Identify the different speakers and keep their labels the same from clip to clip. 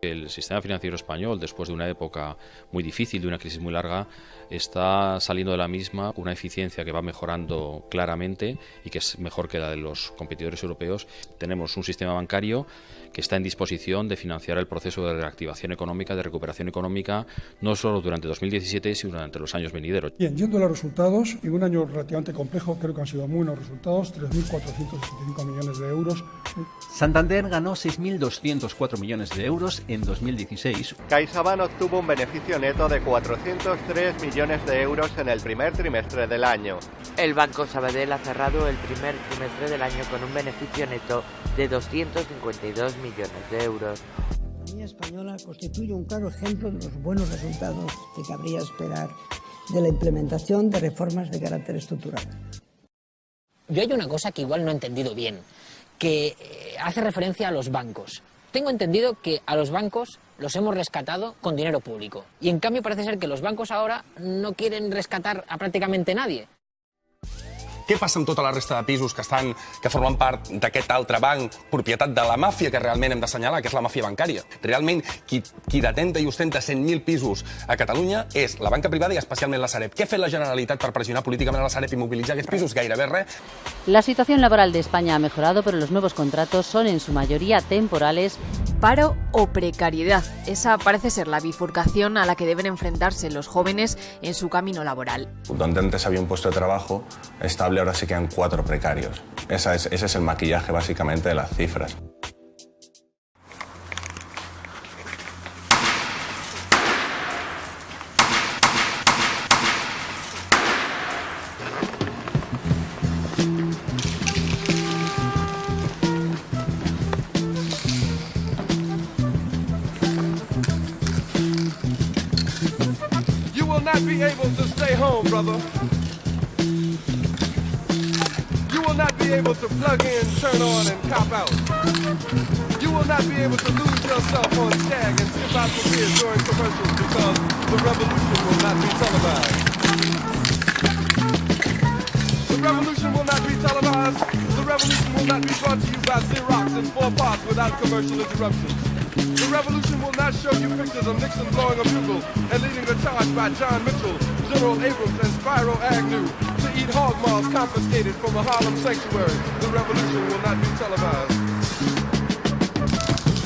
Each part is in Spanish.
Speaker 1: El sistema financiero español, después de una época muy difícil, de una crisis muy larga, está saliendo de la misma con una eficiencia que va mejorando claramente y que es mejor que la de los competidores europeos. Tenemos un sistema bancario que está en disposición de financiar el proceso de reactivación económica, de recuperación económica, no solo durante 2017, sino durante los años venideros.
Speaker 2: Bien, yendo a los resultados, en un año relativamente complejo, creo que han sido muy buenos resultados, 3.465 millones de euros.
Speaker 3: Santander ganó 6.204 millones de euros en 2016.
Speaker 4: CaixaBank obtuvo un beneficio neto de 403 millones de euros en el primer trimestre del año.
Speaker 5: El Banco Sabadell ha cerrado el primer trimestre del año con un beneficio neto de 252 millones de euros.
Speaker 6: La economía española constituye un claro ejemplo de los buenos resultados que cabría esperar de la implementación de reformas de carácter estructural.
Speaker 7: Yo hay una cosa que igual no he entendido bien, que hace referencia a los bancos. Tengo entendido que a los bancos los hemos rescatado con dinero público. Y en cambio parece ser que los bancos ahora no quieren rescatar a prácticamente nadie.
Speaker 8: Què passa amb tota la resta de pisos que formen part d'aquest altre banc, propietat de la màfia que realment hem d'assenyalar, que és la màfia bancària? Realment, qui detenta i ostenta 100.000 pisos a Catalunya és la banca privada i especialment la Sareb. Què ha fet la Generalitat per pressionar políticament a la Sareb i mobilitzar aquests pisos? Gairebé res.
Speaker 9: La situación laboral de España ha mejorado, pero los nuevos contratos son en su mayoría temporales.
Speaker 10: Paro o precariedad. Esa parece ser la bifurcación a la que deben enfrentarse los jóvenes en su camino laboral.
Speaker 11: Donde antes había un puesto de trabajo estable, ahora se quedan 4 precarios. Ese es el maquillaje básicamente de las cifras.
Speaker 12: You will not be able to stay home, brother. You will not be able to plug in, turn on, and cop out. You will not be able to lose yourself on Stag and sip out the beer during commercials because the revolution will not be televised. The revolution will not be televised. The revolution will not be brought to you by Xerox in 4 parts without commercial interruptions. The revolution will not show you pictures of Nixon blowing a bugle and leading a charge by John Mitchell, General Abrams, and Spyro Agnew to eat hog maws confiscated from a Harlem sanctuary. The revolution will not be televised.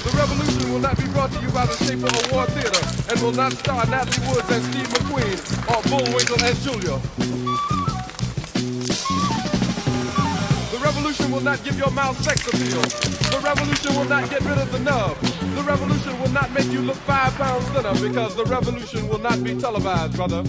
Speaker 12: The revolution will not be brought to you by the Schaefer Award Theater and will not star Natalie Woods and Steve McQueen or Bullwinkle and Julia. The revolution will not give your mouth sex appeal. The revolution will not get rid of the nub. The revolution will not make you look 5 pounds thinner because the revolution will not be televised, brother.